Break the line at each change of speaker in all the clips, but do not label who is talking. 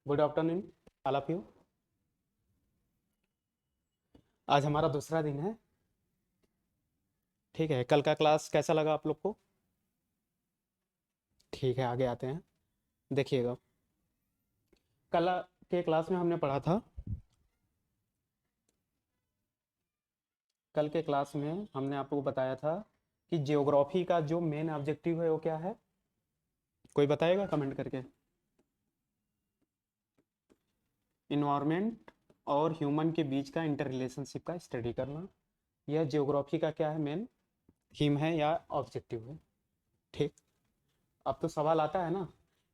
Good afternoon all of you. आज हमारा दूसरा दिन है। ठीक है, कल का क्लास कैसा लगा आप लोग को? ठीक है, आगे आते हैं। देखिएगा, कल के क्लास में हमने पढ़ा था। कल के क्लास में हमने आप लोग को बताया था कि जियोग्राफी का जो मेन ऑब्जेक्टिव है वो क्या है। कोई बताएगा कमेंट करके? इन्वायरमेंट और ह्यूमन के बीच का इंटर रिलेशनशिप का स्टडी करना, यह जियोग्राफी का क्या है, मेन थीम है या ऑब्जेक्टिव है। ठीक। अब तो सवाल आता है ना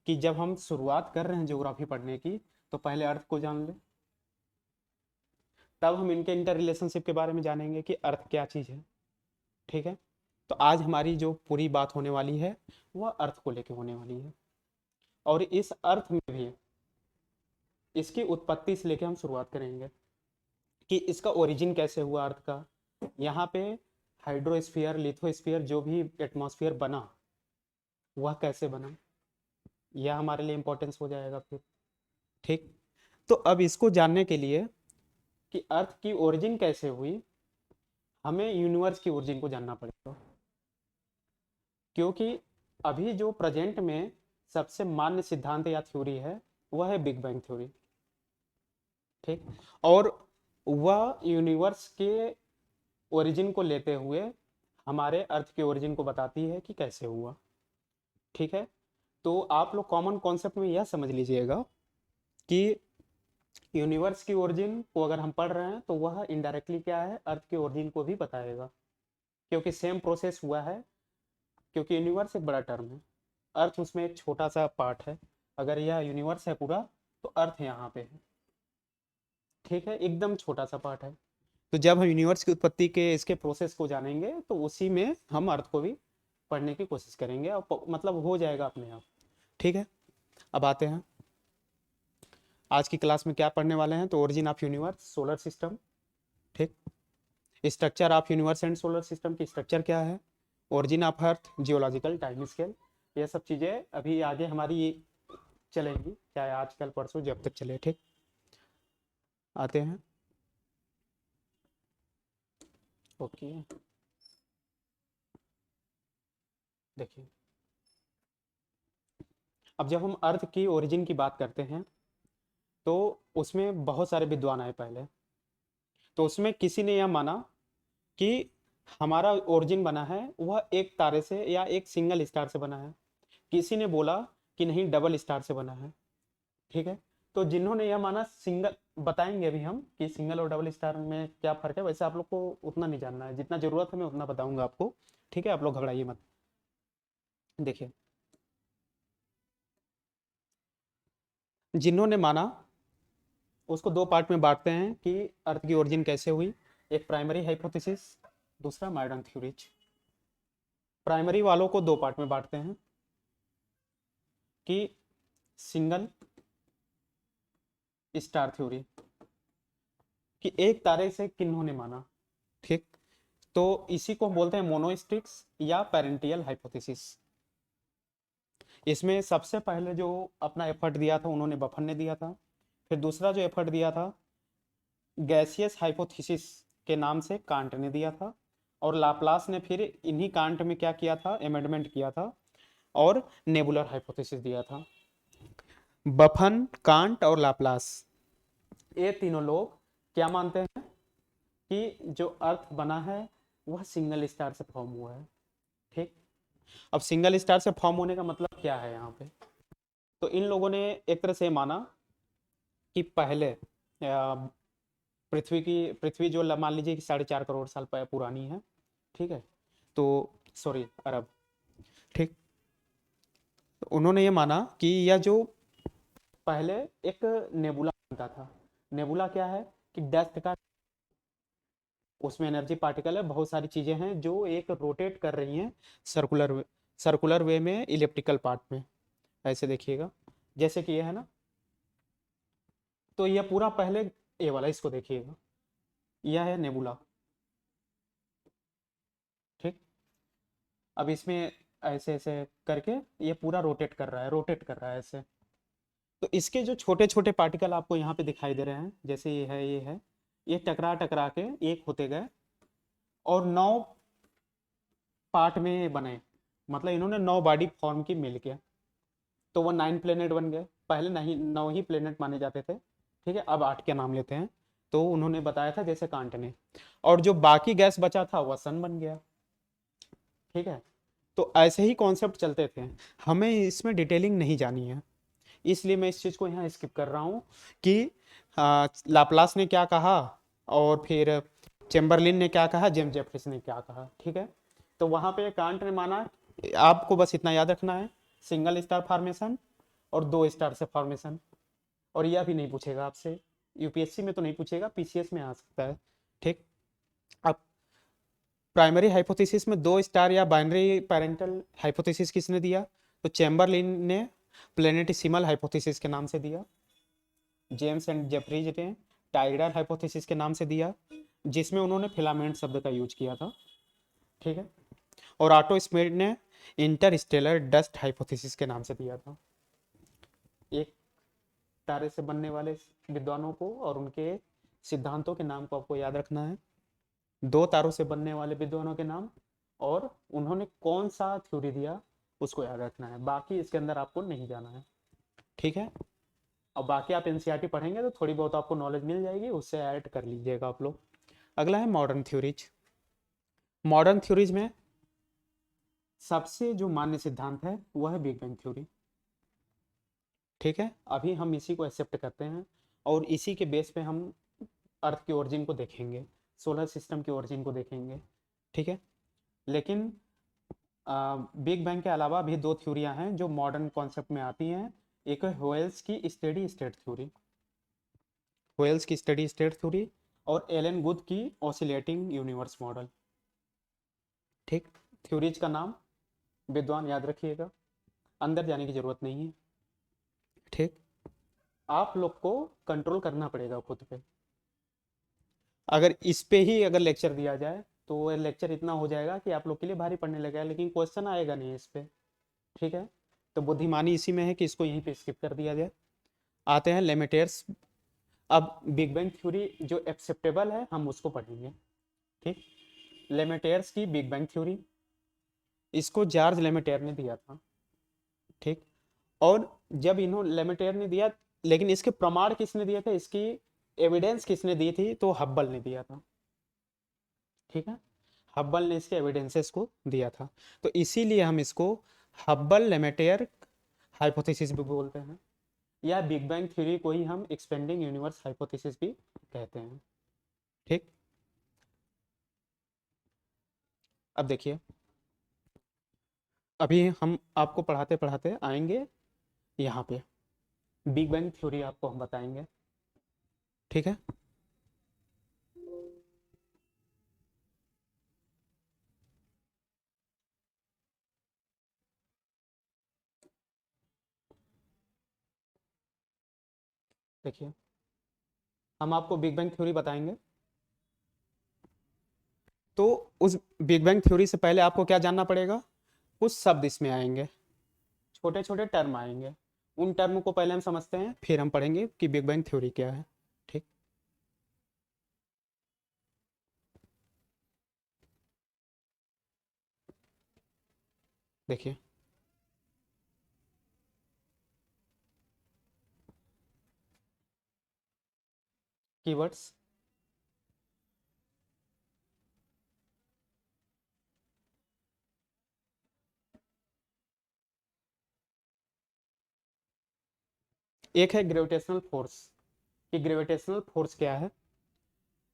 कि जब हम शुरुआत कर रहे हैं ज्योग्राफी पढ़ने की, तो पहले अर्थ को जान ले, तब हम इनके इंटर रिलेशनशिप के बारे में जानेंगे कि अर्थ क्या चीज़ है। ठीक है। तो आज हमारी जो पूरी बात होने वाली है वह अर्थ को लेके होने वाली है। और इस अर्थ में भी इसकी उत्पत्ति से लेके हम शुरुआत करेंगे कि इसका ओरिजिन कैसे हुआ अर्थ का। यहाँ पे हाइड्रोस्फीयर, लिथोस्फीयर, जो भी एटमॉस्फेयर बना वह कैसे बना, यह हमारे लिए इंपॉर्टेंस हो जाएगा फिर। ठीक। तो अब इसको जानने के लिए कि अर्थ की ओरिजिन कैसे हुई, हमें यूनिवर्स की ओरिजिन को जानना पड़ेगा। क्योंकि अभी जो प्रेजेंट में सबसे मान्य सिद्धांत या थ्योरी है वह है बिग बैंग थ्योरी। ठीक। और वह यूनिवर्स के ओरिजिन को लेते हुए हमारे अर्थ के ओरिजिन को बताती है कि कैसे हुआ। ठीक है। तो आप लोग कॉमन कॉन्सेप्ट में यह समझ लीजिएगा कि यूनिवर्स की ओरिजिन को अगर हम पढ़ रहे हैं तो वह इनडायरेक्टली क्या है, अर्थ के ओरिजिन को भी बताएगा, क्योंकि सेम प्रोसेस हुआ है। क्योंकि यूनिवर्स एक बड़ा टर्म है, अर्थ उसमें एक छोटा सा पार्ट है। अगर यह यूनिवर्स है पूरा, तो अर्थ यहाँ पे है। ठीक है, एकदम छोटा सा पार्ट है। तो जब हम यूनिवर्स की उत्पत्ति के इसके प्रोसेस को जानेंगे तो उसी में हम अर्थ को भी पढ़ने की कोशिश करेंगे और मतलब हो जाएगा अपने आप। ठीक है। अब आते हैं आज की क्लास में क्या पढ़ने वाले हैं। तो origin of universe, solar system. ठीक। Structure of universe and solar system की स्ट्रक्चर क्या है, origin of earth, geological time scale, ये सब चीज़ें अभी आगे हमारी चलेंगी, चाहे आजकल परसों जब तक चले। ठीक। आते हैं। ओके, देखिए, अब जब हम अर्थ की ओरिजिन की बात करते हैं तो उसमें बहुत सारे विद्वान आए पहले। तो उसमें किसी ने यह माना कि हमारा ओरिजिन बना है वह एक तारे से या एक सिंगल स्टार से बना है। किसी ने बोला कि नहीं, डबल स्टार से बना है। ठीक है। तो जिन्होंने यह माना, सिंगल बताएंगे अभी हम कि सिंगल और डबल स्टार में क्या फर्क है। वैसे आप लोग को उतना नहीं जानना है, जितना जरूरत है मैं उतना बताऊंगा आपको। ठीक है, आप लोग घबराइए मत। देखिए, जिन्होंने माना उसको दो पार्ट में बांटते हैं कि अर्थ की ओरिजिन कैसे हुई। एक प्राइमरी हाइपोथेसिस, दूसरा मॉडर्न थ्योरीज। प्राइमरी वालों को दो पार्ट में बांटते हैं कि सिंगल स्टार थ्योरी, कि एक तारे से किन्होंने माना। ठीक। तो इसी को बोलते हैं मोनोस्टिक्स या पेरेंटियल हाइपोथेसिस। इसमें सबसे पहले जो अपना एफर्ट दिया था उन्होंने बफन ने दिया था। फिर दूसरा जो एफर्ट दिया था गैसियस हाइपोथेसिस के नाम से कांट ने दिया था। और लाप्लास ने फिर इन्हीं कांट में क्या किया था, अमेंडमेंट किया था और नेबुलर हाइपोथेसिस दिया था। बफन, कांट और लाप्लास, ये तीनों लोग क्या मानते हैं कि जो अर्थ बना है वह सिंगल स्टार से फॉर्म हुआ है। ठीक। अब सिंगल स्टार से फॉर्म होने का मतलब क्या है यहाँ पे। तो इन लोगों ने एक तरह से माना कि पहले पृथ्वी जो मान लीजिए कि 4.5 करोड़ साल पुरानी है। ठीक है। तो सॉरी, अरब। ठीक। तो उन्होंने ये माना कि यह जो पहले एक नेबुला बनता था। नेबुला क्या है कि डस्ट का, उसमें एनर्जी पार्टिकल है, बहुत सारी चीजें हैं जो एक रोटेट कर रही हैं सर्कुलर सर्कुलर वे में, इलेप्टिकल पार्ट में। ऐसे देखिएगा, जैसे कि ये है ना। तो यह पूरा पहले ये वाला, इसको देखिएगा, यह है नेबुला। ठीक। अब इसमें ऐसे ऐसे करके ये पूरा रोटेट कर रहा है, रोटेट कर रहा है ऐसे। तो इसके जो छोटे छोटे पार्टिकल आपको यहाँ पे दिखाई दे रहे हैं, जैसे ये टकरा टकरा के एक होते गए और 9 पार्ट में बने, मतलब इन्होंने 9 बॉडी फॉर्म की मिल के, तो वो 9 प्लेनेट बन गए। पहले नहीं 9 ही प्लेनेट माने जाते थे, ठीक है, अब 8 के नाम लेते हैं। तो उन्होंने बताया था जैसे कांट ने, और जो बाकी गैस बचा था वह सन बन गया, ठीक है। तो ऐसे ही कॉन्सेप्ट चलते थे, हमें इसमें डिटेलिंग नहीं जानी है, इसलिए मैं इस चीज़ को यहाँ स्किप कर रहा हूँ कि लाप्लास ने क्या कहा और फिर चेम्बरलिन ने क्या कहा, जेम्स जेफरिस ने क्या कहा, ठीक है। तो वहाँ पे कांट ने माना, आपको बस इतना याद रखना है, सिंगल स्टार फॉर्मेशन और 2 स्टार से फॉर्मेशन। और यह भी नहीं पूछेगा आपसे, यूपीएससी में तो नहीं पूछेगा, पीसीएस में आ सकता है, ठीक। अब प्राइमरी हाइपोथेसिस में 2 स्टार या बाइनरी पैरेंटल हाइपोथेसिस किसने दिया, तो चैम्बरलिन ने प्लेनेटिसिमल हाइपोथेसिस के नाम से दिया, जेम्स एंड जेफरीज ने टाइडल हाइपोथेसिस के नाम से दिया, जिसमें उन्होंने फिलामेंट शब्द का यूज किया था, ठीक है। और ऑटो स्मिथ ने इंटरस्टेलर डस्ट हाइपोथेसिस के नाम से दिया था। एक तारे से बनने वाले विद्वानों को और उनके सिद्धांतों के नाम को आपको याद रखना है, 2 तारों से बनने वाले विद्वानों के नाम, और उन्होंने कौन सा थ्योरी दिया उसको याद रखना है, बाकी इसके अंदर आपको नहीं जाना है, ठीक है। और बाकी आप एनसीईआरटी पढ़ेंगे तो थोड़ी बहुत आपको नॉलेज मिल जाएगी, उससे ऐड कर लीजिएगा आप लोग। अगला है मॉडर्न थ्योरीज। मॉडर्न थ्योरीज में सबसे जो मान्य सिद्धांत है वह है बिग बैंग थ्योरी, ठीक है। अभी हम इसी को एक्सेप्ट करते हैं और इसी के बेस पे हम अर्थ की ओरिजिन को देखेंगे, सोलर सिस्टम की ओरिजिन को देखेंगे, ठीक है। लेकिन बिग बैंग के अलावा भी 2 थ्योरियां हैं जो मॉडर्न कॉन्सेप्ट में आती हैं। एक है होयल्स की स्टेडी स्टेट थ्योरी, होयल्स की स्टेडी स्टेट थ्योरी, और एलन गुथ की ऑसिलेटिंग यूनिवर्स मॉडल, ठीक। थ्योरीज का नाम विद्वान याद रखिएगा, अंदर जाने की जरूरत नहीं है, ठीक। आप लोग को कंट्रोल करना पड़ेगा खुद पे, अगर इस पे ही अगर लेक्चर दिया जाए तो वो लेक्चर इतना हो जाएगा कि आप लोग के लिए भारी पड़ने लगेगा, लेकिन क्वेश्चन आएगा नहीं इस पे, ठीक है। तो बुद्धिमानी इसी में है कि इसको यहीं पे स्किप कर दिया जाए। आते हैं लेमेटेयर्स। अब बिग बैंग थ्योरी जो एक्सेप्टेबल है हम उसको पढ़ेंगे, ठीक। लेमेटेयर्स की बिग बैंग थ्योरी, इसको जॉर्ज लेमेटेयर ने दिया था, ठीक। और जब इन्होंने लेमेटेयर ने दिया, लेकिन इसके प्रमाण किसने दिए थे, इसकी एविडेंस किसने दी थी, तो हब्बल ने दिया था, ठीक है। हब्बल ने इसके एविडेंसेस को दिया था, तो इसीलिए हम इसको हब्बल लेमेटेयर हाइपोथेसिस भी बोलते हैं, या बिग बैंग थ्योरी को ही हम एक्सपेंडिंग यूनिवर्स हाइपोथेसिस भी कहते हैं, ठीक। अब देखिए, अभी हम आपको पढ़ाते पढ़ाते आएंगे यहाँ पे, बिग बैंग थ्योरी आपको हम बताएंगे, ठीक है। देखिए, हम आपको बिग बैंग थ्योरी बताएंगे, तो उस बिग बैंग थ्योरी से पहले आपको क्या जानना पड़ेगा, कुछ शब्द इसमें आएंगे, छोटे छोटे टर्म आएंगे, उन टर्म को पहले हम समझते हैं, फिर हम पढ़ेंगे कि बिग बैंग थ्योरी क्या है, ठीक। देखिए, कीवर्ड्स, एक है ग्रेविटेशनल फोर्स, कि ग्रेविटेशनल फोर्स क्या है,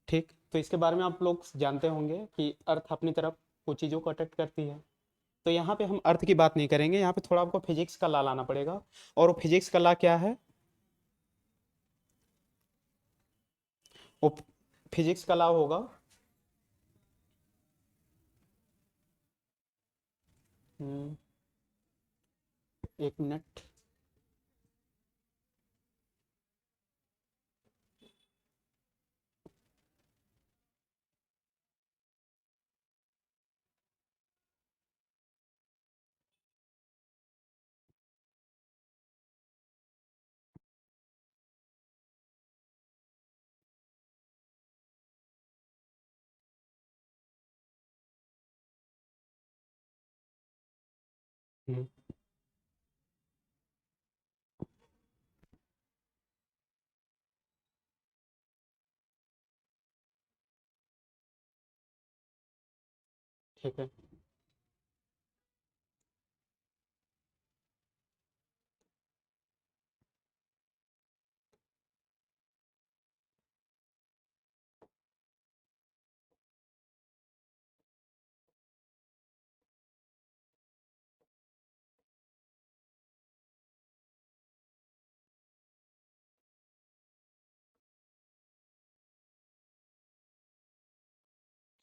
ठीक। तो इसके बारे में आप लोग जानते होंगे कि अर्थ अपनी तरफ कुछ चीज़ों को अट्रैक्ट करती है, तो यहाँ पे हम अर्थ की बात नहीं करेंगे, यहाँ पे थोड़ा आपको फिजिक्स का ला लाना पड़ेगा, और वो फिजिक्स का ला क्या है, वो फिजिक्स का ला होगा, हम्म, एक मिनट, हम्म, ठीक है।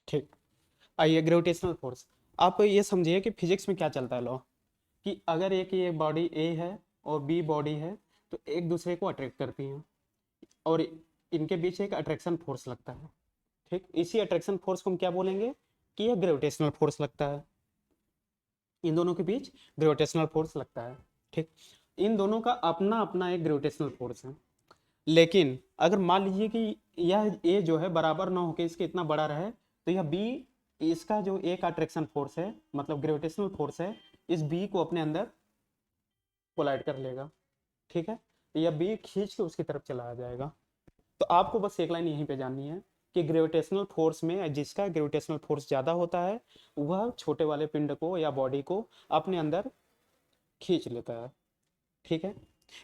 ठीक। आइए, ग्रेविटेशनल फोर्स। आप ये समझिए कि फिजिक्स में क्या चलता है लॉ, कि अगर एक ये बॉडी ए है और बी बॉडी है, तो एक दूसरे को अट्रैक्ट करती हैं, और इनके बीच एक अट्रैक्शन फोर्स लगता है। ठीक, इसी अट्रैक्शन फोर्स को हम क्या बोलेंगे, कि यह ग्रेविटेशनल फोर्स लगता है। इन दोनों के बीच ग्रेविटेशनल फोर्स लगता है। ठीक, इन दोनों का अपना अपना एक ग्रेविटेशनल फोर्स है। लेकिन अगर मान लीजिए कि यह ए जो है बराबर ना होकर इसके इतना बड़ा रहे, तो यह बी, इसका जो एक अट्रैक्शन फोर्स है, मतलब ग्रेविटेशनल फोर्स है, इस बी को अपने अंदर कोलाइड कर लेगा। ठीक है, यह बी खींच के उसकी तरफ चला जाएगा। तो आपको बस एक लाइन यहीं पे जाननी है कि ग्रेविटेशनल फोर्स में जिसका ग्रेविटेशनल फोर्स ज़्यादा होता है, वह छोटे वाले पिंड को या बॉडी को अपने अंदर खींच लेता है। ठीक है,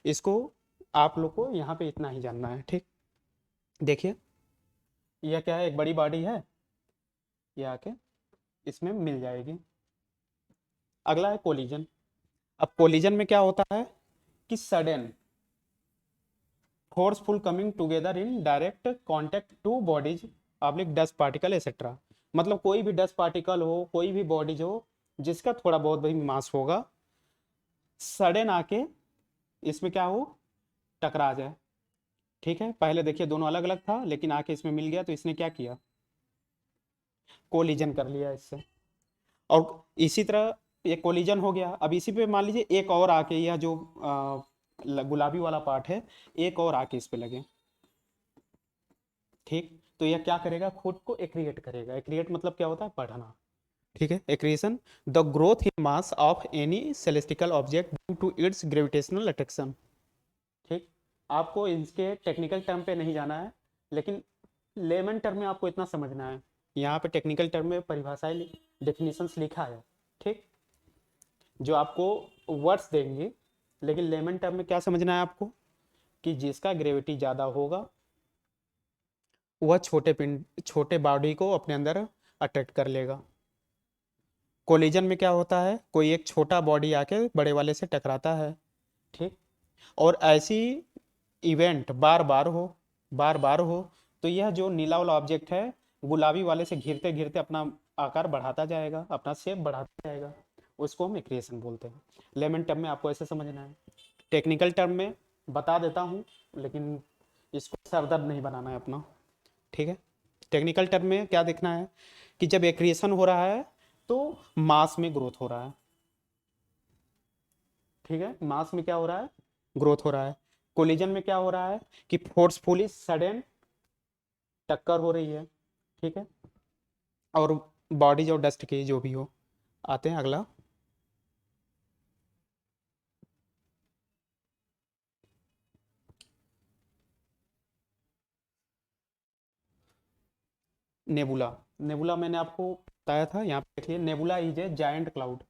इसको आप लोग को यहाँ पे इतना ही जानना है। ठीक, देखिए, यह क्या है, एक बड़ी बॉडी है, ये आके इसमें मिल जाएगी। अगला है कोलिजन। अब कोलिजन में क्या होता है, कि sudden forceful coming together in direct contact two bodies public dust particle etcetera. मतलब कोई भी डस्ट पार्टिकल हो, कोई भी बॉडीज हो जिसका थोड़ा बहुत भी मास होगा, सडन आके इसमें क्या हो, टकरा जाए। ठीक है, पहले देखिए दोनों अलग अलग था, लेकिन आके इसमें मिल गया, तो इसने क्या किया, कोलिजन कर लिया इससे। और इसी तरह ये कोलिजन हो गया। अब इसी पे मान लीजिए एक और आके, यह जो गुलाबी वाला पार्ट है, एक और आके इस पे लगे। ठीक, तो यह क्या करेगा, खुद को एक्रिएट करेगा। एक्रिएट मतलब क्या होता है, बढ़ना। ठीक है, accretion, the growth in mass of any celestial object due to its gravitational attraction. ठीक, आपको इसके टेक्निकल टर्म पे नहीं जाना है, लेकिन लेमन टर्म में आपको इतना समझना है। यहाँ पे टेक्निकल टर्म में परिभाषाएं, डेफिनेशंस लिखा है। ठीक, जो आपको वर्ड्स देंगे, लेकिन लेमन टर्म में क्या समझना है आपको, कि जिसका ग्रेविटी ज़्यादा होगा वह छोटे पिंड, छोटे बॉडी को अपने अंदर अट्रैक्ट कर लेगा। कोलिजन में क्या होता है, कोई एक छोटा बॉडी आके बड़े वाले से टकराता है। ठीक, और ऐसी इवेंट बार बार हो, बार बार हो, तो यह जो नीला वाला ऑब्जेक्ट है, गुलाबी वाले से घिरते घिरते अपना आकार बढ़ाता जाएगा, अपना शेप बढ़ाता जाएगा। उसको हम एक्रिएशन बोलते हैं। लेमन टर्म में आपको ऐसे समझना है। टेक्निकल टर्म में बता देता हूँ, लेकिन इसको सरदर्द नहीं बनाना है अपना। ठीक है, टेक्निकल टर्म में क्या देखना है, कि जब एक्रिएशन हो रहा है तो मास में ग्रोथ हो रहा है। ठीक है, मास में क्या हो रहा है, ग्रोथ हो रहा है। कोलिजन में क्या हो रहा है, कि फोर्सफुली सडन टक्कर हो रही है। ठीक है, और बॉडी जो डस्ट की जो भी हो। आते हैं अगला, नेबुला। नेबुला मैंने आपको बताया था, यहाँ पे देखिए, nebula is a giant cloud.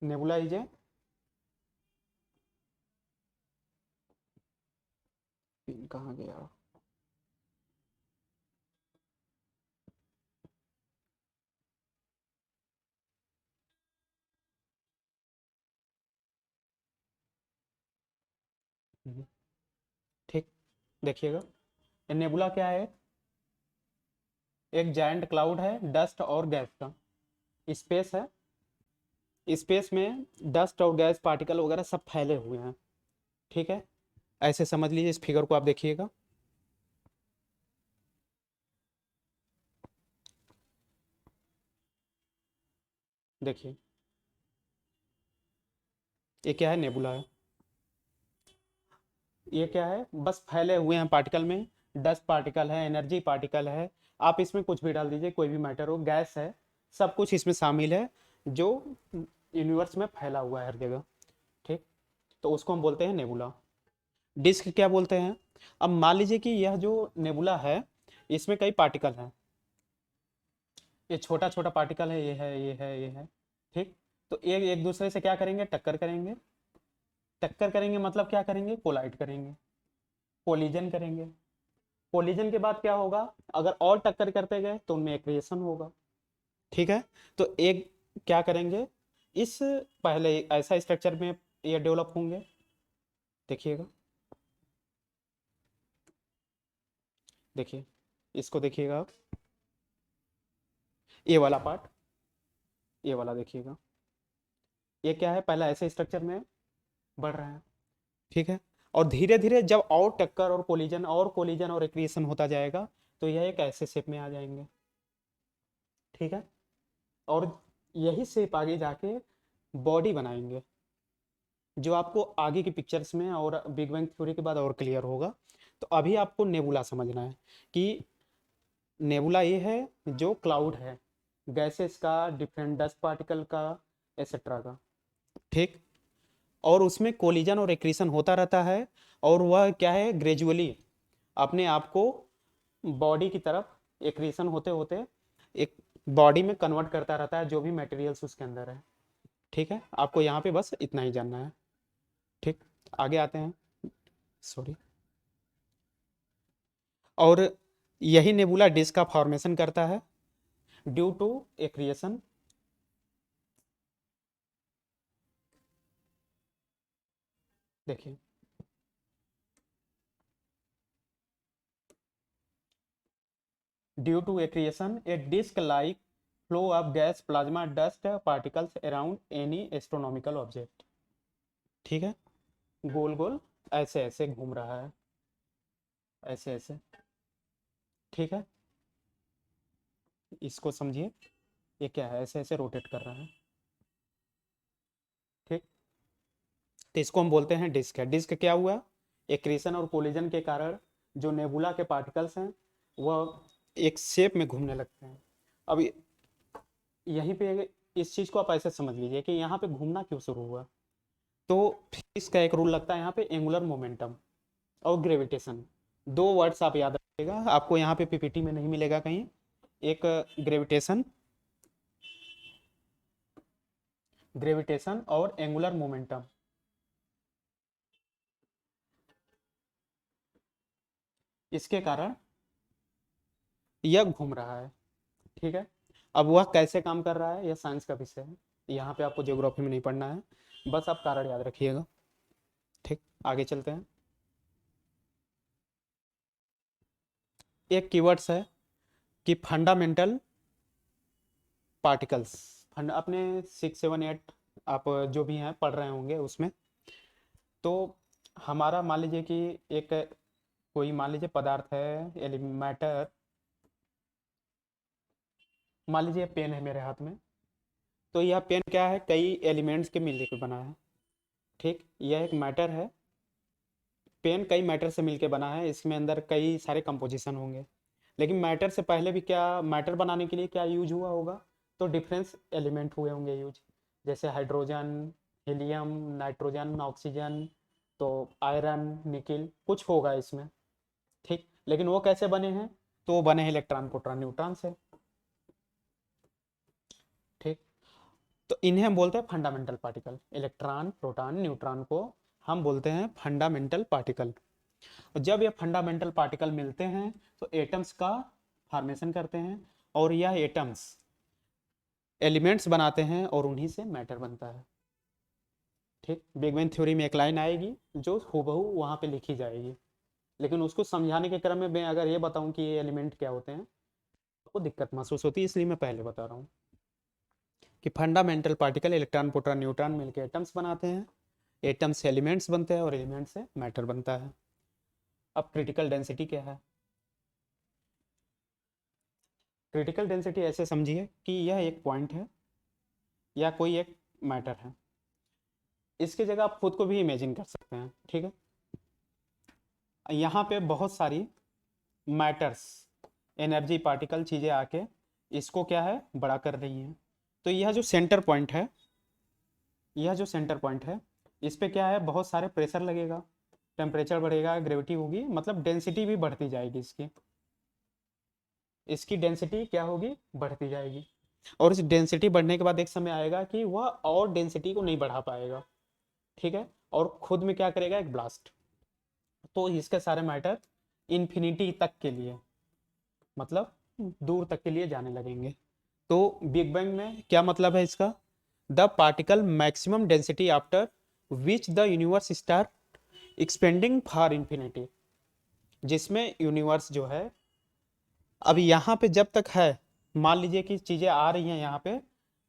Nebula is a, कहाँ गया, ठीक, देखिएगा, नेबुला क्या है, एक जायंट क्लाउड है डस्ट और गैस का, स्पेस है। स्पेस में डस्ट और गैस पार्टिकल वगैरह सब फैले हुए हैं। ठीक है, ऐसे समझ लीजिए, इस फिगर को आप देखिएगा। देखिए, ये क्या है, नेबुला है। ये क्या है, बस फैले हुए हैं पार्टिकल में, डस्ट पार्टिकल है, एनर्जी पार्टिकल है, आप इसमें कुछ भी डाल दीजिए, कोई भी मैटर हो, गैस है, सब कुछ इसमें शामिल है जो यूनिवर्स में फैला हुआ है हर जगह। ठीक, तो उसको हम बोलते हैं नेबुला। डिस्क क्या बोलते हैं? अब मान लीजिए कि यह जो नेबुला है इसमें कई पार्टिकल हैं, ये छोटा छोटा पार्टिकल है, ये है, ये है, ये है। ठीक, तो एक एक दूसरे से क्या करेंगे, टक्कर करेंगे। टक्कर करेंगे मतलब क्या करेंगे, कोलाइड करेंगे, कोलिजन करेंगे। कोलिजन के बाद क्या होगा, अगर और टक्कर करते गए तो उनमें एक रिएक्शन होगा। ठीक है, तो एक क्या करेंगे, इस पहले ऐसा स्ट्रक्चर में ये डेवलप होंगे, देखिएगा, देखिए, इसको देखिएगा आप, ये वाला पार्ट, ये वाला देखिएगा, ये क्या है, पहला ऐसे स्ट्रक्चर में बढ़ रहा है। ठीक है, और धीरे धीरे जब और टक्कर और कोलिजन और एक्रिएशन होता जाएगा तो यह एक ऐसे शेप में आ जाएंगे। ठीक है, और यही शेप आगे जाके बॉडी बनाएंगे, जो आपको आगे की पिक्चर्स में और बिग बैंग थ्योरी के बाद और क्लियर होगा। तो अभी आपको नेबुला समझना है कि नेबुला ये है जो क्लाउड है, गैसेस का, डिफरेंट डस्ट पार्टिकल का, एसेट्रा का। ठीक, और उसमें कोलिजन और एक्रीशन होता रहता है, और वह क्या है, ग्रेजुअली अपने आप को बॉडी की तरफ एक्रीशन होते होते एक बॉडी में कन्वर्ट करता रहता है, जो भी मटेरियल्स उसके अंदर है। ठीक है, आपको यहाँ पे बस इतना ही जानना है। ठीक, आगे आते हैं, सॉरी। और यही नेबुला डिस्क का फॉर्मेशन करता है ड्यू टू एक्रिएशन। देखिए, due to accretion a disc like flow of gas, plasma, dust particles around any astronomical object. ठीक है, गोल गोल ऐसे ऐसे घूम रहा है, ऐसे ऐसे। ठीक है, इसको समझिए, ये क्या है, ऐसे ऐसे रोटेट कर रहा है। ठीक, तो इसको हम बोलते हैं डिस्क है। डिस्क क्या हुआ, एक्रीशन और कोलिजन के कारण जो नेबुला के पार्टिकल्स हैं वह एक शेप में घूमने लगते हैं। अब यहीं पे इस चीज को आप ऐसे समझ लीजिए कि यहाँ पे घूमना क्यों शुरू हुआ। तो फिजिक्स का एक रूल लगता है यहाँ पे, एंगुलर मोमेंटम और ग्रेविटेशन। दो वर्ड्स आप याद रखिएगा, आपको यहाँ पे पीपीटी में नहीं मिलेगा कहीं। एक ग्रेविटेशन, ग्रेविटेशन और एंगुलर मोमेंटम, इसके कारण यह घूम रहा है। ठीक है, अब वह कैसे काम कर रहा है यह साइंस का विषय है, यहाँ पे आपको ज्योग्राफी में नहीं पढ़ना है, बस आप कारण याद रखिएगा। ठीक, आगे चलते हैं। एक कीवर्ड्स है कि फंडामेंटल पार्टिकल्स। फंड अपने 6, 7, 8 आप जो भी हैं पढ़ रहे होंगे उसमें। तो हमारा मान लीजिए कि एक कोई मान लीजिए पदार्थ है, मैटर, मान लीजिए पेन है मेरे हाथ में, तो यह पेन क्या है, कई एलिमेंट्स के मिलकर बना है। ठीक, यह एक मैटर है, पेन कई मैटर से मिलकर बना है, इसमें अंदर कई सारे कंपोजिशन होंगे। लेकिन मैटर से पहले भी क्या, मैटर बनाने के लिए क्या यूज हुआ होगा, तो डिफरेंस एलिमेंट हुए होंगे यूज, जैसे हाइड्रोजन, हीलियम, नाइट्रोजन, ऑक्सीजन, तो आयरन, निकिल, कुछ होगा इसमें। ठीक, लेकिन वो कैसे बने हैं, तो वो बने हैं इलेक्ट्रॉन, प्रोटॉन, न्यूट्रॉन से। ठीक, तो इन्हें हम बोलते हैं fundamental particle. Electron, proton, neutron को हम बोलते हैं फंडामेंटल पार्टिकल। और जब ये फंडामेंटल पार्टिकल मिलते हैं तो एटम्स का फॉर्मेशन करते हैं, और यह एटम्स एलिमेंट्स बनाते हैं और उन्हीं से मैटर बनता है। ठीक, बिग बैंग थ्योरी में एक लाइन आएगी जो हूबहू वहाँ पे लिखी जाएगी, लेकिन उसको समझाने के क्रम में मैं अगर ये बताऊं कि ये एलिमेंट क्या होते हैं तो दिक्कत महसूस होती है, इसलिए मैं पहले बता रहा हूँ कि fundamental particle, electron, proton, neutron मिलकर एटम्स बनाते हैं, एटम्स से एलिमेंट्स बनते हैं और एलिमेंट से मैटर बनता है। अब क्रिटिकल डेंसिटी क्या है, क्रिटिकल डेंसिटी ऐसे समझिए कि यह एक पॉइंट है या कोई एक मैटर है, इसकी जगह आप खुद को भी इमेजिन कर सकते हैं। ठीक है, यहाँ पे बहुत सारी मैटर्स, एनर्जी पार्टिकल चीजें आके इसको क्या है, बड़ा कर रही हैं। तो यह जो सेंटर पॉइंट है, यह जो सेंटर पॉइंट है, इस पे क्या है, बहुत सारे प्रेशर लगेगा, टेम्परेचर बढ़ेगा, ग्रेविटी होगी, मतलब डेंसिटी भी बढ़ती जाएगी इसकी, इसकी डेंसिटी क्या होगी, बढ़ती जाएगी। और इस डेंसिटी बढ़ने के बाद एक समय आएगा कि वह और डेंसिटी को नहीं बढ़ा पाएगा, ठीक है, और खुद में क्या करेगा, एक ब्लास्ट। तो इसके सारे मैटर इन्फिनिटी तक के लिए, मतलब दूर तक के लिए जाने लगेंगे। तो बिग बैंग में क्या मतलब है इसका, the particle maximum density after which the universe star expanding for infinity, जिसमें यूनिवर्स जो है अब यहाँ पे जब तक है, मान लीजिए कि चीजें आ रही हैं यहाँ पे,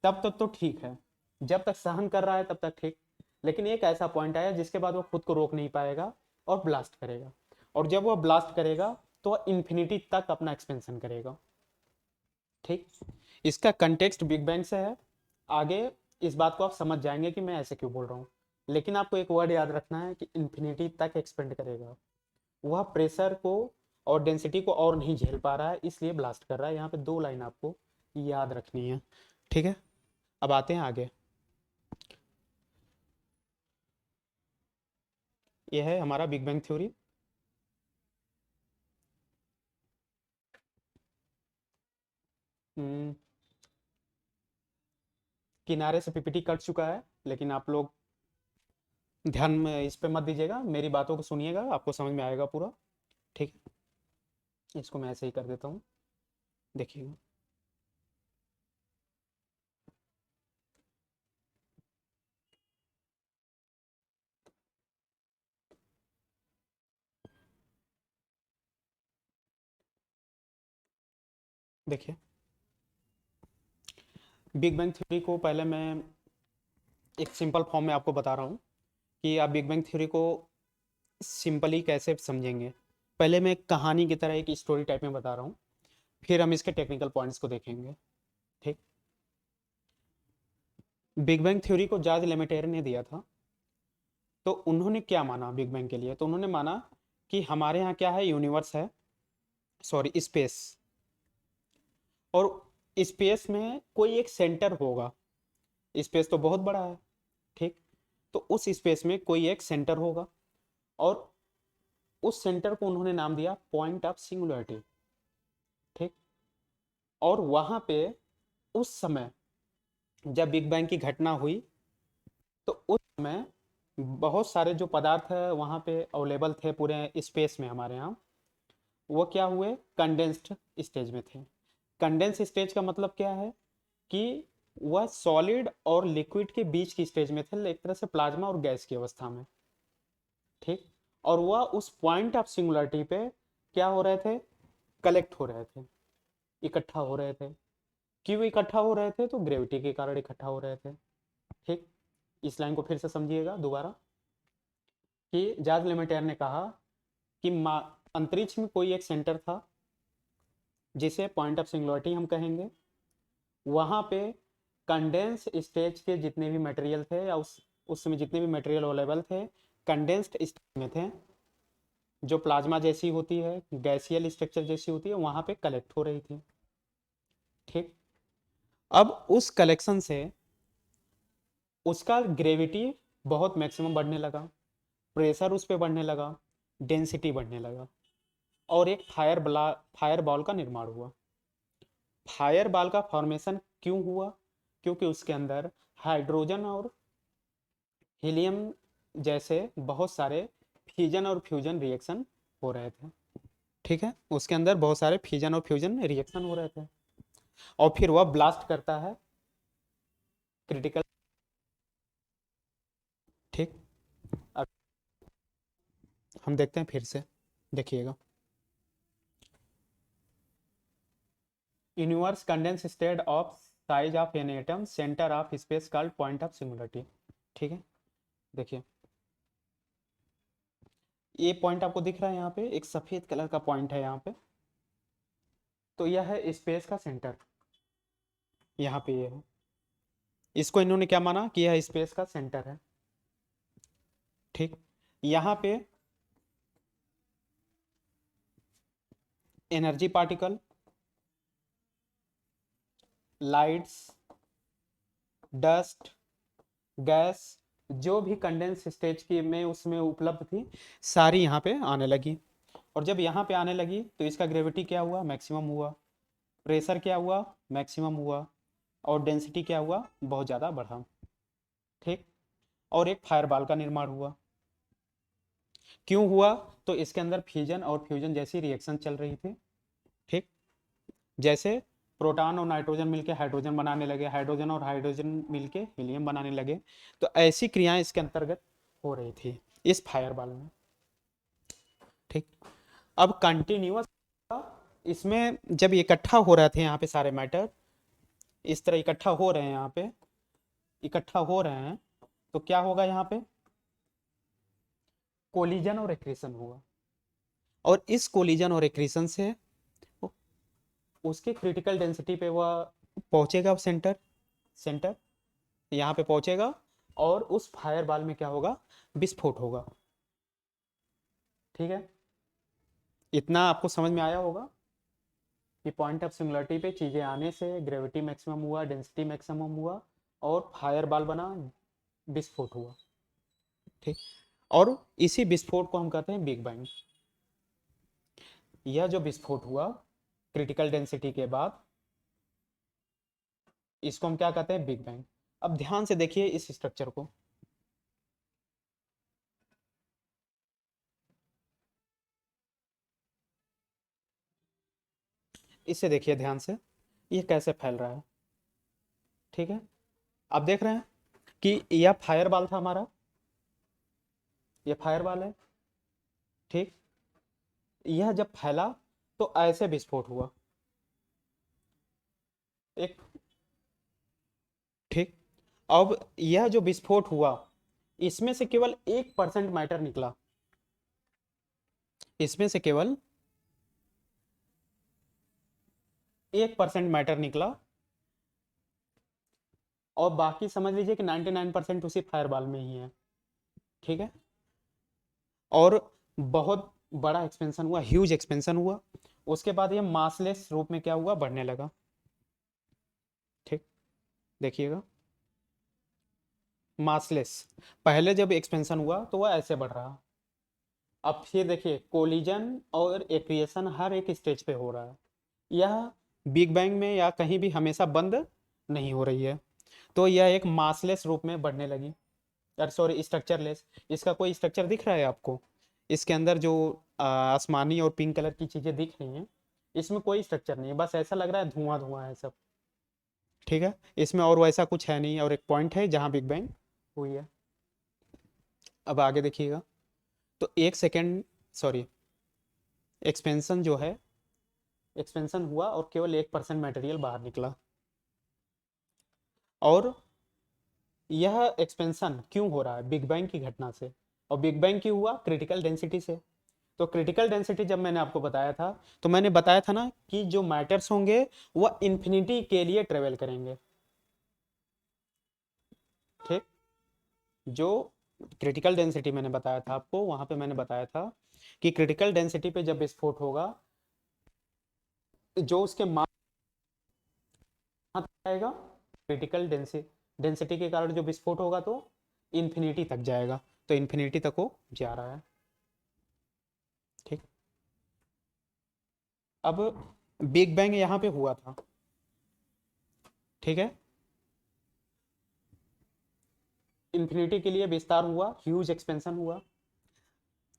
तब तक तो ठीक है, जब तक सहन कर रहा है तब तक ठीक। लेकिन एक ऐसा पॉइंट आया जिसके बाद वो खुद को रोक नहीं पाएगा और ब्लास्ट करेगा, और जब वो ब्लास्ट करेगा तो वह इंफिनिटी तक अपना एक्सपेंशन करेगा। ठीक, इसका कंटेक्स्ट बिग बैंग से है, आगे इस बात को आप समझ जाएंगे कि मैं ऐसे क्यों बोल रहा हूँ। लेकिन आपको एक वर्ड याद रखना है कि इंफिनिटी तक एक्सपेंड करेगा, वह प्रेशर को और डेंसिटी को और नहीं झेल पा रहा है, इसलिए ब्लास्ट कर रहा है। यहाँ पे दो लाइन आपको याद रखनी है, ठीक है। अब आते हैं आगे, यह है हमारा बिग बैंग थ्योरी। किनारे से पीपीटी कट चुका है, लेकिन आप लोग ध्यान में इस पे मत दीजिएगा, मेरी बातों को सुनिएगा, आपको समझ में आएगा पूरा, ठीक है। इसको मैं ऐसे ही कर देता हूँ, देखिएगा। देखिए, बिग बैंग थ्योरी को पहले मैं एक सिंपल फॉर्म में आपको बता रहा हूँ कि आप बिग बैंग थ्योरी को सिंपली कैसे समझेंगे। पहले मैं एक कहानी की तरह एक स्टोरी टाइप में बता रहा हूँ, फिर हम इसके टेक्निकल पॉइंट्स को देखेंगे, ठीक। बिग बैंग थ्योरी को जॉर्ज लेमेटेयर ने दिया था। तो उन्होंने क्या माना बिग बैंग के लिए, तो उन्होंने माना कि हमारे यहाँ क्या है, यूनिवर्स है, सॉरी स्पेस, और स्पेस में कोई एक सेंटर होगा, स्पेस तो बहुत बड़ा है, ठीक। तो उस स्पेस में कोई एक सेंटर होगा, और उस सेंटर को उन्होंने नाम दिया पॉइंट ऑफ सिंगुलरिटी, ठीक। और वहां पे उस समय जब बिग बैंग की घटना हुई, तो उस समय बहुत सारे जो पदार्थ है वहां पे अवेलेबल थे पूरे स्पेस में हमारे यहाँ, वो क्या हुए, कंडेंस्ड स्टेज में थे। कंडेंस स्टेज का मतलब क्या है कि वह सॉलिड और लिक्विड के बीच की स्टेज में थे, एक तरह से प्लाज्मा और गैस की अवस्था में, ठीक। और वह उस पॉइंट ऑफ सिंगुलरिटी पे क्या हो रहे थे, कलेक्ट हो रहे थे, इकट्ठा हो रहे थे। क्यों इकट्ठा हो रहे थे, तो ग्रेविटी के कारण इकट्ठा हो रहे थे, ठीक। इस लाइन को फिर से समझिएगा दोबारा, कि जॉर्ज लेमेटेयर ने कहा कि अंतरिक्ष में कोई एक सेंटर था जिसे पॉइंट ऑफ सिंगुलरिटी हम कहेंगे। वहां पे कंडेंस स्टेज के जितने भी मटेरियल थे, या उस समय जितने भी मटेरियल अवेलेबल थे, कंडेंस्ड स्टेज में थे, जो प्लाज्मा जैसी होती है, गैसियल स्ट्रक्चर जैसी होती है, वहां पे कलेक्ट हो रही थी, ठीक। अब उस कलेक्शन से उसका ग्रेविटी बहुत मैक्सिमम बढ़ने लगा, प्रेशर उस पर बढ़ने लगा, डेंसिटी बढ़ने लगा, और एक फायर बॉल का निर्माण हुआ। फायर बॉल का फॉर्मेशन क्यों हुआ, क्योंकि उसके अंदर हाइड्रोजन और हीलियम जैसे बहुत सारे फ्यूजन और फ्यूजन रिएक्शन हो रहे थे, ठीक है। उसके अंदर बहुत सारे फ्यूजन और फ्यूजन रिएक्शन हो रहे थे, और फिर वह ब्लास्ट करता है क्रिटिकल, ठीक। अब हम देखते हैं फिर से, देखिएगा। Universe condense state of size of an atom centre of space called point of singularity, ठीक है। देखिए, ये पॉइंट आपको दिख रहा है, यहाँ पे एक सफेद कलर का पॉइंट है यहाँ पे, तो यह है स्पेस का सेंटर, यहाँ पे ये है। इसको इन्होंने क्या माना कि यह स्पेस का सेंटर है, ठीक। यहाँ पे energy particle, lights, dust, gas, जो भी कंडेंस स्टेज की में उसमें उपलब्ध थी सारी यहाँ पे आने लगी। और जब यहाँ पे आने लगी तो इसका ग्रेविटी क्या हुआ, मैक्सिमम हुआ, प्रेशर क्या हुआ, मैक्सिमम हुआ, और डेंसिटी क्या हुआ, बहुत ज़्यादा बढ़ा। ठीक। और एक फायरबॉल का निर्माण हुआ। क्यों हुआ, तो इसके अंदर फ्यूजन और फ्यूजन जैसी रिएक्शन चल रही थी। ठीक। जैसे प्रोटॉन और नाइट्रोजन मिलके हाइड्रोजन बनाने लगे, हाइड्रोजन और हाइड्रोजन मिलके हीलियम बनाने लगे, तो ऐसी क्रियाएं इसके अंतर्गत हो रही थी इस फायरबॉल में। ठीक। अब कंटिन्यूअस इसमें जब इकट्ठा हो रहे थे यहाँ पे सारे मैटर, इस तरह इकट्ठा हो रहे हैं, यहाँ पे इकट्ठा हो रहे हैं, तो क्या होगा, यहाँ पे कोलिजन और एक्रेशन होगा। और इस कोलिजन और एक्रेशन से उसके क्रिटिकल डेंसिटी पे वह पहुंचेगा, सेंटर सेंटर यहाँ पे पहुंचेगा, और उस फायरबॉल में क्या होगा, विस्फोट होगा। ठीक है, इतना आपको समझ में आया होगा कि पॉइंट ऑफ सिंगुलरिटी पे चीजें आने से ग्रेविटी मैक्सिमम हुआ, डेंसिटी मैक्सिमम हुआ, और फायरबॉल बना, विस्फोट हुआ। ठीक। और इसी विस्फोट को हम कहते हैं बिग बैंग। यह जो विस्फोट हुआ क्रिटिकल डेंसिटी के बाद, इसको हम क्या कहते हैं, बिग बैंग। अब ध्यान से देखिए इस स्ट्रक्चर को। इसे देखिए ध्यान से, ये कैसे फैल रहा है। ठीक है, आप देख रहे हैं कि यह फायरबॉल था हमारा, ये फायरबॉल है। ठीक। यह जब फैला तो ऐसे विस्फोट हुआ एक। ठीक। अब यह जो विस्फोट हुआ, इसमें से केवल 1% मैटर निकला, इसमें से केवल 1% मैटर निकला, और बाकी समझ लीजिए कि 99% उसी फायरबॉल में ही है। ठीक है, और बहुत बड़ा एक्सपेंशन हुआ, ह्यूज एक्सपेंशन हुआ। उसके बाद ये मासलेस रूप में क्या हुआ, बढ़ने लगा। ठीक, देखिएगा मासलेस, पहले जब एक्सपेंशन हुआ तो वह ऐसे बढ़ रहा। अब फिर देखिए कोलिजन और एक्रिएशन हर एक स्टेज पे हो रहा है। यह बिग बैंग में या कहीं भी हमेशा बंद नहीं हो रही है। तो यह एक मासलेस रूप में बढ़ने लगी, सॉरी स्ट्रक्चरलेस। इसका कोई स्ट्रक्चर दिख रहा है आपको, इसके अंदर जो आसमानी और पिंक कलर की चीजें दिख रही हैं, इसमें कोई स्ट्रक्चर नहीं है, बस ऐसा लग रहा है धुआं धुआं है सब। ठीक है, इसमें और वैसा कुछ है नहीं, और एक पॉइंट है जहां बिग बैंग हुई है। अब आगे देखिएगा, तो 1 सेकेंड, सॉरी, एक्सपेंशन जो है, एक्सपेंशन हुआ और केवल 1% मटेरियल बाहर निकला। और यह एक्सपेंशन क्यों हो रहा है, बिग बैंग की घटना से। और बिग बैंग क्यों हुआ, क्रिटिकल डेंसिटी से। तो क्रिटिकल डेंसिटी जब मैंने आपको बताया था, तो मैंने बताया था ना कि जो मैटर्स होंगे वह इंफिनिटी के लिए ट्रेवल करेंगे। ठीक, जो क्रिटिकल डेंसिटी मैंने बताया था आपको, वहां पे मैंने बताया था कि क्रिटिकल डेंसिटी पे जब विस्फोट होगा, जो उसके मान आएगा, क्रिटिकल डेंसिटी के कारण जो विस्फोट होगा तो इंफिनिटी तक जाएगा। तो इंफिनिटी तक वो जा रहा है। ठीक। अब बिग बैंग यहां पे हुआ था। ठीक है, इंफिनिटी के लिए विस्तार हुआ, ह्यूज एक्सपेंशन हुआ।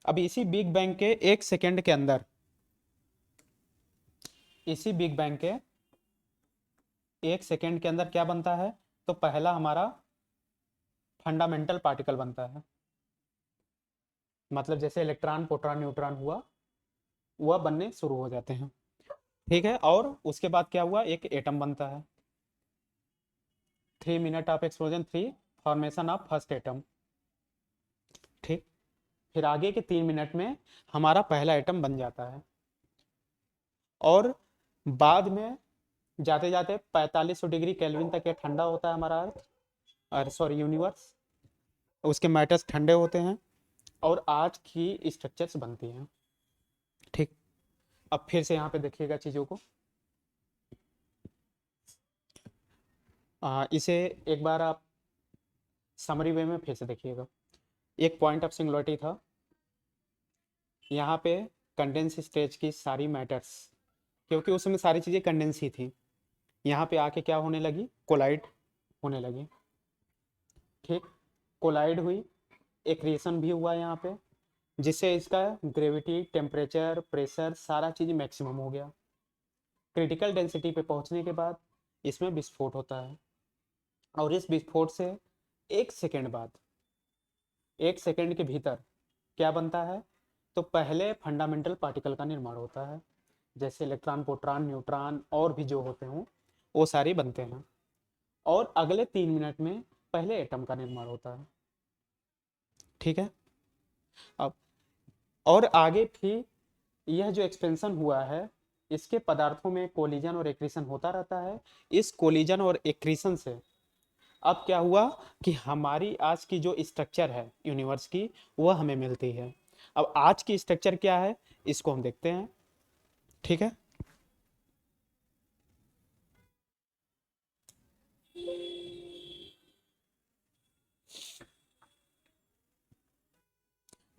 अब इसी बिग बैंग के 1 सेकेंड के अंदर, इसी बिग बैंग के 1 सेकेंड के अंदर क्या बनता है, तो पहला हमारा फंडामेंटल पार्टिकल बनता है। मतलब जैसे इलेक्ट्रॉन प्रोटॉन न्यूट्रॉन हुआ, वह बनने शुरू हो जाते हैं। ठीक है, और उसके बाद क्या हुआ, एक एटम बनता है। 3 minute of explosion, 3 formation of first atom. ठीक, फिर आगे के 3 मिनट में हमारा पहला एटम बन जाता है। और बाद में जाते जाते 4500 डिग्री केल्विन तक ये ठंडा होता है हमारा अर्थ, और सॉरी यूनिवर्स, उसके मैटर्स ठंडे होते हैं और आज की स्ट्रक्चर्स बनती हैं। ठीक, अब फिर से यहाँ पे देखिएगा चीज़ों को, इसे एक बार आप समरी वे में फिर से देखिएगा। एक पॉइंट ऑफ सिंगुलरिटी था, यहाँ पे कंडेंस स्टेज की सारी मैटर्स, क्योंकि उसमें सारी चीज़ें कंडेंस ही थी, यहाँ पे आके क्या होने लगी, कोलाइड होने लगी। ठीक, कोलाइड हुई, एक्रिएशन भी हुआ यहाँ पे, जिससे इसका ग्रेविटी, टेम्परेचर, प्रेशर सारा चीज़ मैक्सिमम हो गया। क्रिटिकल डेंसिटी पे पहुंचने के बाद इसमें विस्फोट होता है, और इस विस्फोट से 1 सेकेंड बाद, 1 सेकेंड के भीतर क्या बनता है, तो पहले फंडामेंटल पार्टिकल का निर्माण होता है, जैसे इलेक्ट्रॉन, प्रोटॉन, न्यूट्रॉन और भी जो होते हैं वो सारे बनते हैं, और अगले 3 मिनट में पहले एटम का निर्माण होता है। ठीक है, अब और आगे भी यह जो एक्सपेंशन हुआ है, इसके पदार्थों में कोलिजन और एक्रीशन होता रहता है। इस कोलिजन और एक्रीशन से अब क्या हुआ कि हमारी आज की जो स्ट्रक्चर है यूनिवर्स की, वह हमें मिलती है। अब आज की स्ट्रक्चर क्या है, इसको हम देखते हैं। ठीक है,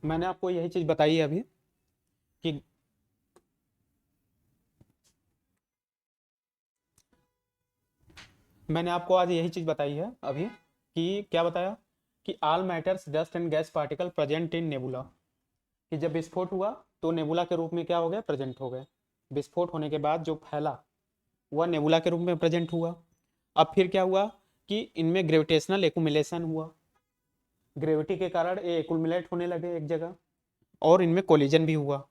मैंने आपको यही चीज बताई है अभी कि मैंने आपको आज यही चीज बताई है अभी, कि क्या बताया, कि all matters, dust and gas particle present in nebula, कि जब विस्फोट हुआ तो नेबुला के रूप में क्या हो गए, प्रेजेंट हो गए। विस्फोट होने के बाद जो फैला वह नेबुला के रूप में प्रेजेंट हुआ। अब फिर क्या हुआ कि इनमें ग्रेविटेशनल एक्यूमुलेशन हुआ, ग्रेविटी के कारण ये एक्यूमुलेट होने लगे एक जगह, और इनमें कोलिजन भी हुआ,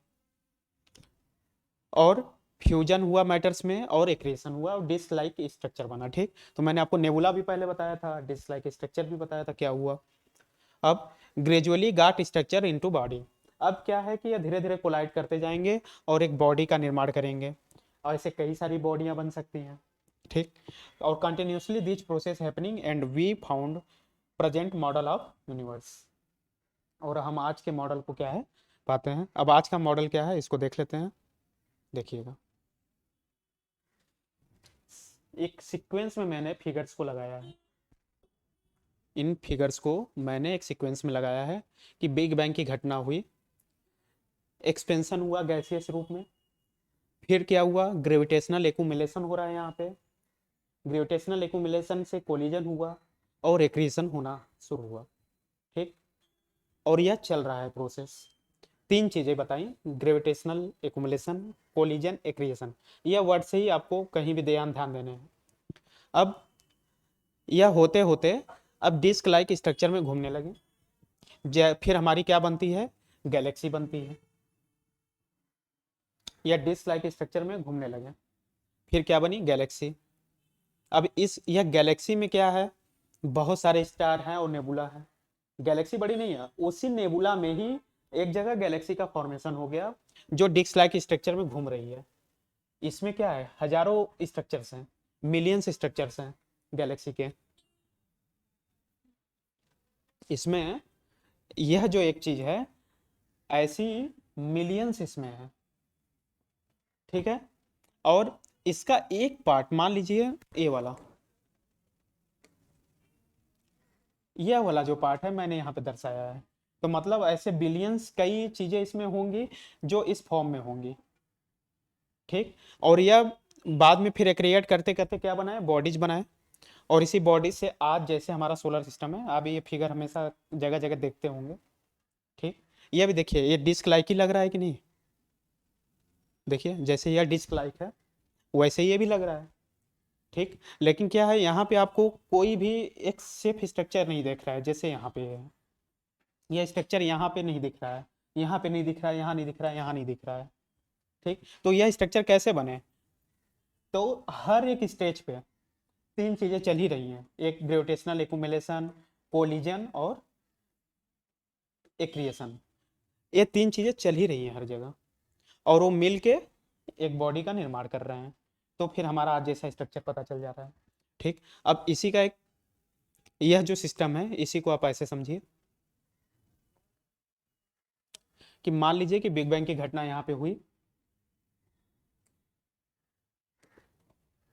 और फ्यूजन हुआ मैटर्स में, और एक्रेशन हुआ, और डिस्क लाइक स्ट्रक्चर बना। ठीक, तो मैंने आपको नेबुला भी पहले बताया था, डिस्क लाइक स्ट्रक्चर भी बताया था क्या हुआ। अब ग्रेजुअली गाट स्ट्रक्चर इनटू बॉडी, अब क्या है कि ये धीरे धीरे कोलाइड करते जाएंगे और एक बॉडी का निर्माण करेंगे, और ऐसे कई सारी बॉडियां बन सकती हैं। ठीक, और continuously this process happening and we found present model of universe. और हम आज के मॉडल को क्या है पाते हैं। अब आज का मॉडल क्या है, इसको देख लेते हैं, देखिएगा। एक सीक्वेंस में मैंने फिगर्स को लगाया है, इन फिगर्स को मैंने एक सीक्वेंस में लगाया है कि बिग बैंग की घटना हुई, एक्सपेंशन हुआ गैसियस रूप में, फिर क्या हुआ, ग्रेविटेशनल एक्यूमुलेशन हो रहा है यहाँ पे, ग्रेविटेशनल एक्यूमुलेशन से कोलिजन हुआ और एक्रीशन होना शुरू हुआ। ठीक, और यह चल रहा है प्रोसेस। 3 चीजें बताई, ग्रेविटेशनल एक्यूमुलेशन, कोलिजन, एक्रिएशन, यह वर्ड से ही आपको कहीं भी ध्यान देने हैं। अब यह होते होते अब डिस्क लाइक स्ट्रक्चर में घूमने लगे, फिर हमारी क्या बनती है, गैलेक्सी बनती है। यह डिस्क लाइक स्ट्रक्चर में घूमने लगे, फिर क्या बनी, गैलेक्सी। अब इस यह गैलेक्सी में क्या है, बहुत सारे स्टार हैं और नेबुला है। गैलेक्सी बड़ी नहीं है, उसी नेबुला में ही एक जगह गैलेक्सी का फॉर्मेशन हो गया, जो डिस्क लाइक स्ट्रक्चर में घूम रही है। इसमें क्या है, हजारों स्ट्रक्चर्स हैं, मिलियंस स्ट्रक्चर्स हैं गैलेक्सी के। इसमें यह जो एक चीज है, ऐसी मिलियंस इसमें है। ठीक है, और इसका एक पार्ट मान लीजिए ए वाला, यह वाला जो पार्ट है मैंने यहाँ पे दर्शाया है, तो मतलब ऐसे बिलियंस कई चीजें इसमें होंगी जो इस फॉर्म में होंगी। ठीक, और यह बाद में फिर क्रिएट करते करते क्या बनाए, बॉडीज बनाए, और इसी बॉडी से आज जैसे हमारा सोलर सिस्टम है, आप ये फिगर हमेशा जगह जगह देखते होंगे। ठीक, ये भी देखिए, ये डिस्क लाइक ही लग रहा है कि नहीं, देखिए जैसे यह डिस्क लाइक है वैसे ये भी लग रहा है। ठीक, लेकिन क्या है, यहाँ पे आपको कोई भी एक सेफ स्ट्रक्चर नहीं दिख रहा है, जैसे यहाँ पे है, यह स्ट्रक्चर यहाँ पे नहीं दिख रहा है, यहाँ पे नहीं दिख रहा है, यहाँ नहीं दिख रहा है, यहाँ नहीं दिख रहा है। ठीक, तो यह स्ट्रक्चर कैसे बने, तो हर एक स्टेज पे 3 चीजें चल ही रही हैं, एक ग्रेविटेशनल एक्यूमुलेशन, कोलिजन और एक्रिएशन, ये 3 चीजें चल ही रही हैं हर जगह, और वो मिल के एक बॉडी का निर्माण कर रहे हैं, तो फिर हमारा आज जैसा स्ट्रक्चर पता चल जा रहा है। ठीक, अब इसी का एक, यह जो सिस्टम है इसी को आप ऐसे समझिए कि मान लीजिए कि बिग बैंग की घटना यहाँ पे हुई,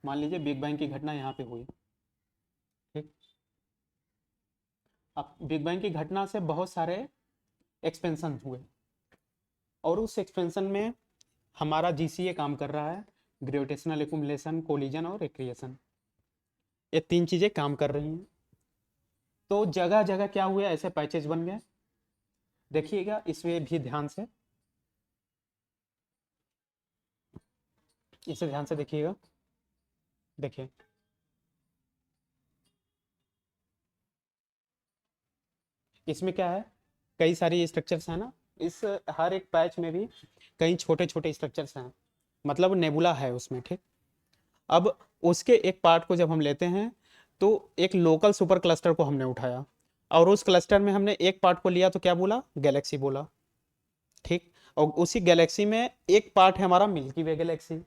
मान लीजिए बिग बैंग की घटना यहाँ पे हुई। ठीक। अब बिग बैंग की घटना से बहुत सारे एक्सपेंशन हुए, और उस एक्सपेंशन में हमारा जीसीए काम कर रहा है, ग्रेविटेशनल एक्युमुलेशन, कोलिजन और एक्रिएशन। ये तीन चीजें काम कर रही हैं। तो जगह जगह क्या हुआ, ऐसे पैचेज बन गए। देखिएगा इसमें भी ध्यान से, इसे ध्यान से देखिएगा। देखिए इसमें क्या है, कई सारी स्ट्रक्चर्स हैं ना, इस हर एक पैच में भी कई छोटे छोटे स्ट्रक्चर्स हैं, मतलब नेबुला है उसमें। ठीक। अब उसके एक पार्ट को जब हम लेते हैं तो एक लोकल सुपर क्लस्टर को हमने उठाया, और उस क्लस्टर में हमने एक पार्ट को लिया तो क्या बोला, गैलेक्सी बोला। ठीक। और उसी गैलेक्सी में एक पार्ट है हमारा मिल्की वे गैलेक्सी,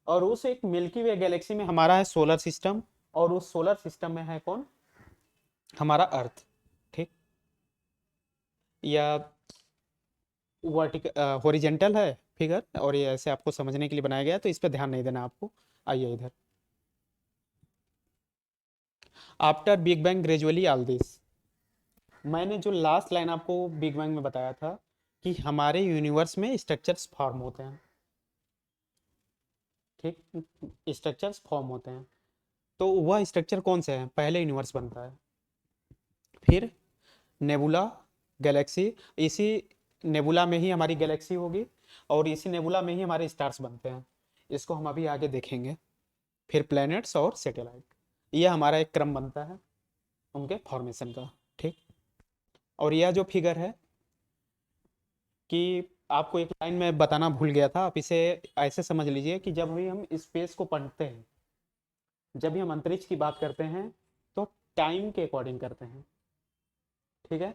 और उस एक मिल्की वे गैलेक्सी में हमारा है सोलर सिस्टम, और उस सोलर सिस्टम में है कौन, हमारा अर्थ। ठीक। या वर्टिकल हॉरिजेंटल है फिगर, और ये ऐसे आपको समझने के लिए बनाया गया है, तो इस पर ध्यान नहीं देना आपको। आइए इधर, after big bang gradually all this. मैंने जो लास्ट लाइन आपको बिग बैंग में बताया था कि हमारे यूनिवर्स में स्ट्रक्चर्स फॉर्म होते हैं। ठीक। स्ट्रक्चर्स फॉर्म होते हैं, तो वह स्ट्रक्चर कौन से हैं, पहले यूनिवर्स बनता है, फिर नेबुला, गैलेक्सी, इसी नेबुला में ही हमारी गैलेक्सी होगी, और इसी नेबुला में ही हमारे स्टार्स बनते हैं। इसको हम अभी आगे देखेंगे। फिर प्लैनेट्स और सैटेलाइट, ये हमारा एक क्रम बनता है उनके फॉर्मेशन का। ठीक। और यह जो फिगर है, कि आपको एक लाइन में बताना भूल गया था, आप इसे ऐसे समझ लीजिए कि जब भी हम स्पेस को पढ़ते हैं, जब भी हम अंतरिक्ष की बात करते हैं, तो टाइम के अकॉर्डिंग करते हैं। ठीक है,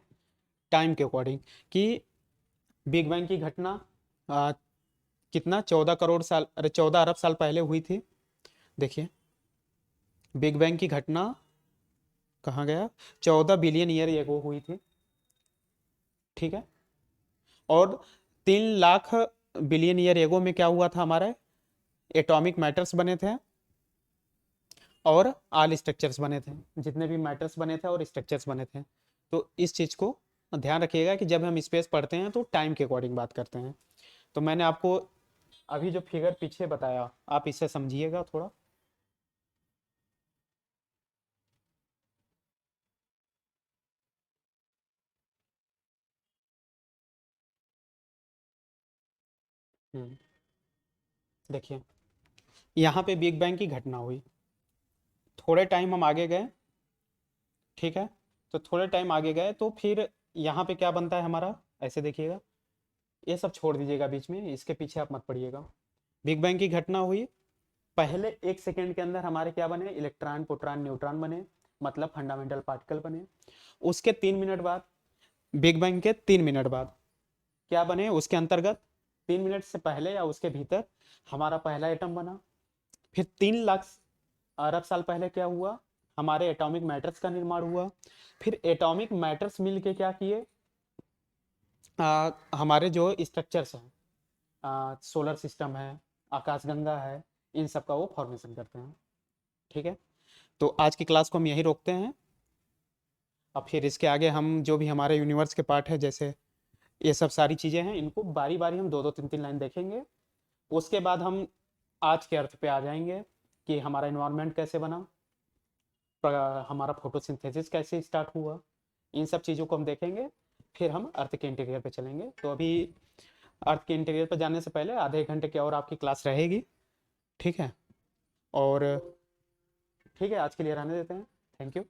टाइम के अकॉर्डिंग, कि बिग बैंग की घटना आ, कितना 14 करोड़ साल, अरे 14 अरब साल पहले हुई थी। देखिए बिग बैंग की घटना कहाँ गया, 14 बिलियन ईयर एगो हुई थी। ठीक है। और 3 लाख बिलियन ईयर एगो में क्या हुआ था, हमारे एटॉमिक मैटर्स बने थे, और आल स्ट्रक्चर्स बने थे, जितने भी मैटर्स बने थे और स्ट्रक्चर्स बने थे। तो इस चीज़ को ध्यान रखिएगा कि जब हम स्पेस पढ़ते हैं तो टाइम के अकॉर्डिंग बात करते हैं। तो मैंने आपको अभी जो फिगर पीछे बताया, आप इसे समझिएगा थोड़ा। हम्म, देखिए यहाँ पे बिग बैंग की घटना हुई, थोड़े टाइम हम आगे गए। ठीक है, तो थोड़े टाइम आगे गए तो फिर यहाँ पे क्या बनता है हमारा, ऐसे देखिएगा, ये सब छोड़ दीजिएगा बीच में, इसके पीछे आप मत पड़िएगा। बिग बैंग की घटना हुई, पहले 1 सेकेंड के अंदर हमारे क्या बने, इलेक्ट्रॉन, प्रोटॉन, न्यूट्रॉन बने, मतलब फंडामेंटल पार्टिकल बने। उसके 3 मिनट बाद, बिग बैंग के 3 मिनट बाद क्या बने, उसके अंतर्गत 3 मिनट से पहले या उसके भीतर हमारा पहला एटम बना। फिर 3 लाख अरब साल पहले क्या हुआ, हमारे एटॉमिक मैटर्स का निर्माण हुआ। फिर एटॉमिक मैटर्स मिलके क्या किए, हमारे जो स्ट्रक्चर्स हैं, सोलर सिस्टम है, आकाशगंगा है, इन सब का वो फॉर्मेशन करते हैं। ठीक है, तो आज की क्लास को हम यहीं रोकते हैं। अब फिर इसके आगे हम जो भी हमारे यूनिवर्स के पार्ट है, जैसे ये सब सारी चीज़ें हैं, इनको बारी बारी हम दो दो तीन तीन लाइन देखेंगे। उसके बाद हम आज के अर्थ पे आ जाएंगे कि हमारा इन्वायरमेंट कैसे बना, हमारा फोटोसिंथेसिस कैसे स्टार्ट हुआ, इन सब चीज़ों को हम देखेंगे। फिर हम अर्थ के इंटीरियर पे चलेंगे। तो अभी अर्थ के इंटीरियर पर जाने से पहले आधे एक घंटे की और आपकी क्लास रहेगी। ठीक है, और ठीक है, आज के लिए रहने देते हैं। Thank you.